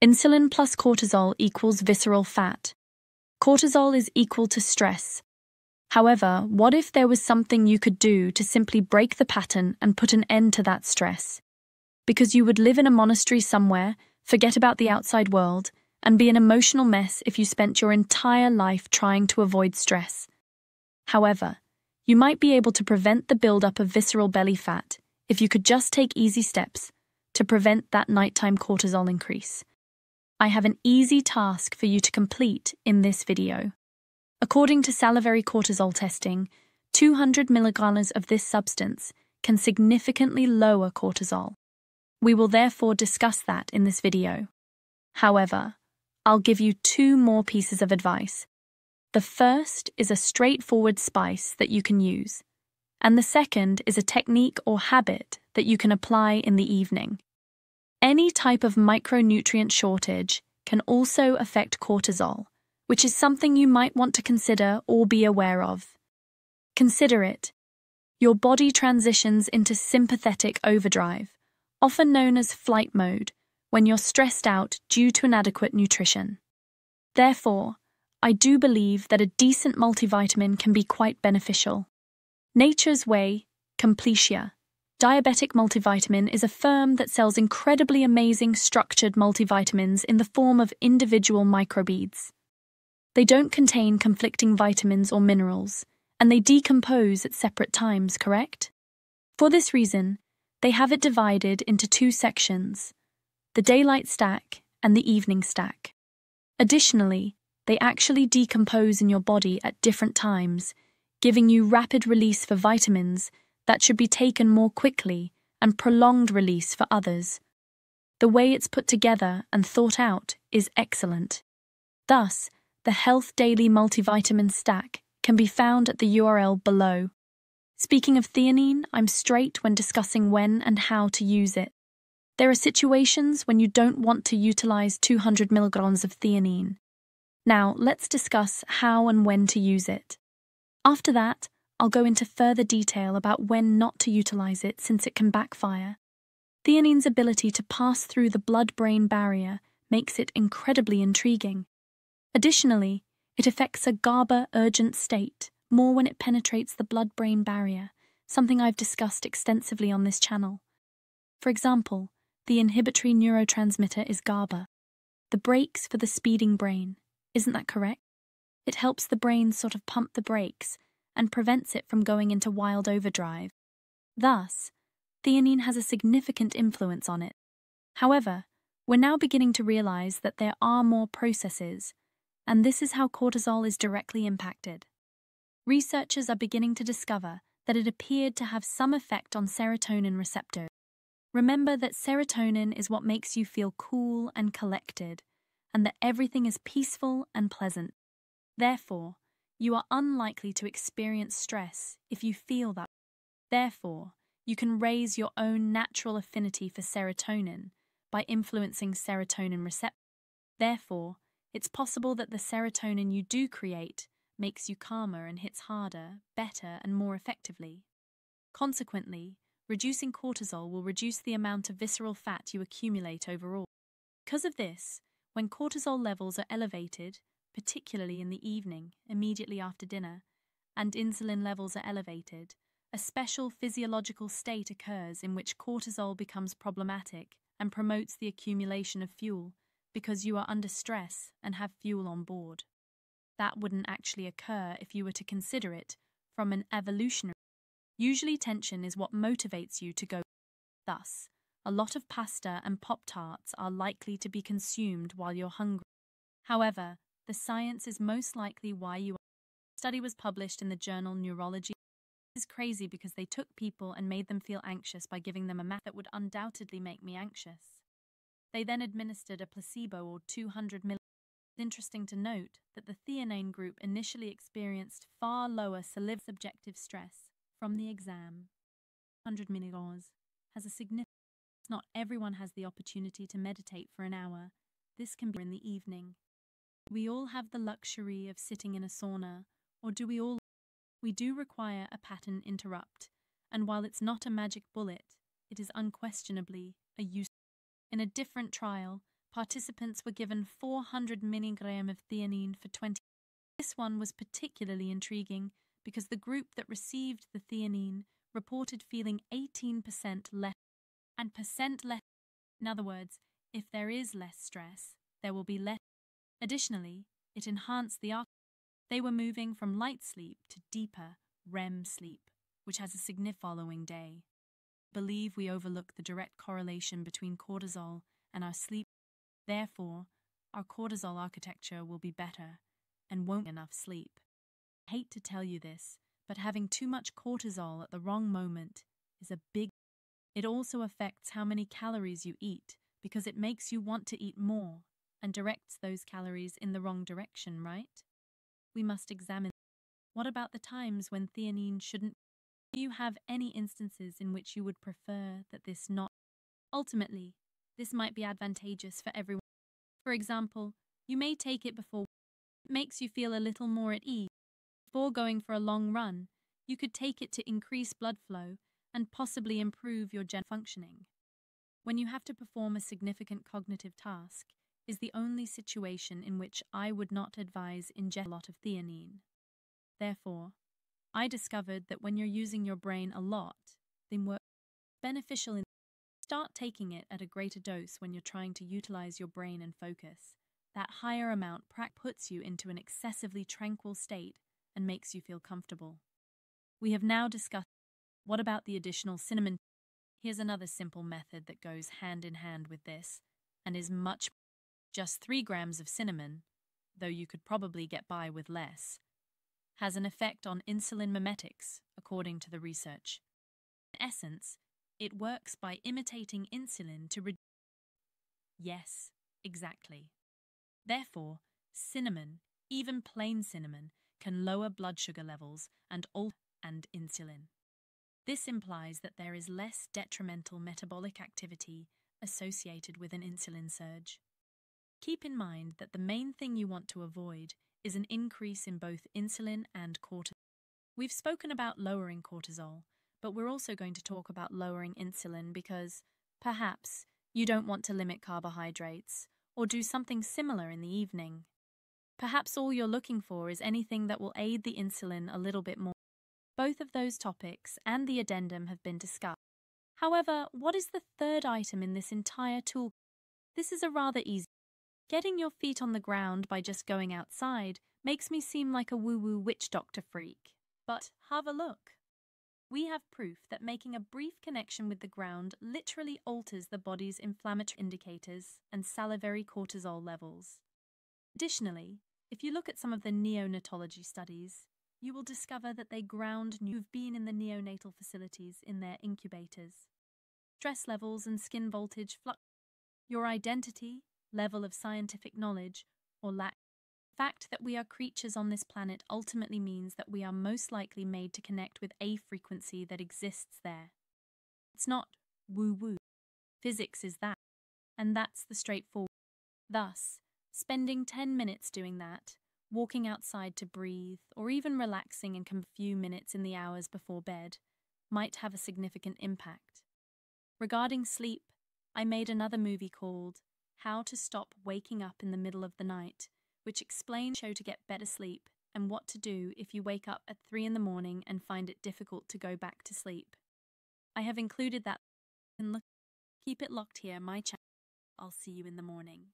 Insulin plus cortisol equals visceral fat. Cortisol is equal to stress. However, what if there was something you could do to simply break the pattern and put an end to that stress? Because you would live in a monastery somewhere, forget about the outside world, and be an emotional mess if you spent your entire life trying to avoid stress. However, you might be able to prevent the buildup of visceral belly fat if you could just take easy steps to prevent that nighttime cortisol increase. I have an easy task for you to complete in this video. According to salivary cortisol testing, 200 milligrams of this substance can significantly lower cortisol. We will therefore discuss that in this video. However, I'll give you 2 more pieces of advice. The first is a straightforward spice that you can use, and the second is a technique or habit that you can apply in the evening. Any type of micronutrient shortage can also affect cortisol, which is something you might want to consider or be aware of. Consider it. Your body transitions into sympathetic overdrive, often known as flight mode, when you're stressed out due to inadequate nutrition. Therefore, I do believe that a decent multivitamin can be quite beneficial. Nature's Way, Completia, Diabetic Multivitamin is a firm that sells incredibly amazing structured multivitamins in the form of individual microbeads. They don't contain conflicting vitamins or minerals, and they decompose at separate times, correct? For this reason, they have it divided into 2 sections, the daylight stack and the evening stack. Additionally, they actually decompose in your body at different times, giving you rapid release for vitamins that should be taken more quickly and prolonged release for others. The way it's put together and thought out is excellent. Thus, the Health Daily Multivitamin Stack can be found at the URL below. Speaking of theanine, I'm straight when discussing when and how to use it. There are situations when you don't want to utilize 200 milligrams of theanine. Now, let's discuss how and when to use it. After that, I'll go into further detail about when not to utilize it since it can backfire. Theanine's ability to pass through the blood-brain barrier makes it incredibly intriguing. Additionally, it affects a GABA urgent state more when it penetrates the blood-brain barrier, something I've discussed extensively on this channel. For example, the inhibitory neurotransmitter is GABA, the brakes for the speeding brain. Isn't that correct? It helps the brain sort of pump the brakes and prevents it from going into wild overdrive. Thus, theanine has a significant influence on it. However, we're now beginning to realize that there are more processes, and this is how cortisol is directly impacted. Researchers are beginning to discover that it appeared to have some effect on serotonin receptors. Remember that serotonin is what makes you feel cool and collected, and that everything is peaceful and pleasant. Therefore, you are unlikely to experience stress if you feel that. Therefore, you can raise your own natural affinity for serotonin by influencing serotonin receptors. Therefore, it's possible that the serotonin you do create makes you calmer and hits harder, better, and more effectively. Consequently, reducing cortisol will reduce the amount of visceral fat you accumulate overall. Because of this, when cortisol levels are elevated, particularly in the evening, immediately after dinner, and insulin levels are elevated, a special physiological state occurs in which cortisol becomes problematic and promotes the accumulation of fuel because you are under stress and have fuel on board. That wouldn't actually occur if you were to consider it from an evolutionary. Usually tension is what motivates you to go. Thus, a lot of pasta and Pop-Tarts are likely to be consumed while you're hungry. However, the science is most likely why you are. A study was published in the journal Neurology. This is crazy because they took people and made them feel anxious by giving them a meth that would undoubtedly make me anxious. They then administered a placebo or 200 milligrams. It's interesting to note that the theanine group initially experienced far lower subjective stress from the exam. 100 milligrams has a significant. Not everyone has the opportunity to meditate for an hour. This can be in the evening. We all have the luxury of sitting in a sauna, or do we all? We do require a pattern interrupt, and while it's not a magic bullet, it is unquestionably a use. In a different trial, Participants were given 400 milligrams of theanine for 20. This one was particularly intriguing because the group that received the theanine reported feeling 18% less and percent less. In other words, if there is less stress, there will be less. Additionally, it enhanced the They were moving from light sleep to deeper REM sleep, which has a significant following day. I believe we overlook the direct correlation between cortisol and our sleep. Therefore, our cortisol architecture will be better and won't get enough sleep. I hate to tell you this, but having too much cortisol at the wrong moment is a big. It also affects how many calories you eat because it makes you want to eat more and directs those calories in the wrong direction, right? We must examine. What about the times when theanine shouldn't? Do you have any instances in which you would prefer that this not? Ultimately, this might be advantageous for everyone. For example, you may take it before it makes you feel a little more at ease. Before going for a long run, you could take it to increase blood flow and possibly improve your general functioning. When you have to perform a significant cognitive task, is the only situation in which I would not advise ingest a lot of theanine. Therefore, I discovered that when you're using your brain a lot, then work beneficial in start taking it at a greater dose when you're trying to utilize your brain and focus. That higher amount puts you into an excessively tranquil state and makes you feel comfortable. We have now discussed what about the additional cinnamon. Here's another simple method that goes hand in hand with this and is much just 3 grams of cinnamon, though you could probably get by with less, has an effect on insulin mimetics, according to the research. In essence, it works by imitating insulin to reduce. Yes, exactly. Therefore, cinnamon, even plain cinnamon, can lower blood sugar levels and insulin. This implies that there is less detrimental metabolic activity associated with an insulin surge. Keep in mind that the main thing you want to avoid is an increase in both insulin and cortisol. We've spoken about lowering cortisol, but we're also going to talk about lowering insulin because, perhaps, you don't want to limit carbohydrates or do something similar in the evening. Perhaps all you're looking for is anything that will aid the insulin a little bit more. Both of those topics and the addendum have been discussed. However, what is the third item in this entire tool? This is a rather easy. Getting your feet on the ground by just going outside makes me seem like a woo-woo witch doctor freak. But have a look. We have proof that making a brief connection with the ground literally alters the body's inflammatory indicators and salivary cortisol levels. Additionally, if you look at some of the neonatology studies, you will discover that they ground who've been in the neonatal facilities in their incubators. Stress levels and skin voltage fluctuate. Your identity, level of scientific knowledge, or lack. The fact that we are creatures on this planet ultimately means that we are most likely made to connect with a frequency that exists there. It's not woo-woo. Physics is that, and that's the straightforward. Thus, spending 10 minutes doing that, walking outside to breathe, or even relaxing in a few minutes in the hours before bed, might have a significant impact. Regarding sleep, I made another movie called How to Stop Waking Up in the Middle of the Night, which explains how to get better sleep and what to do if you wake up at 3 in the morning and find it difficult to go back to sleep. I have included that. Keep it locked here, my channel. I'll see you in the morning.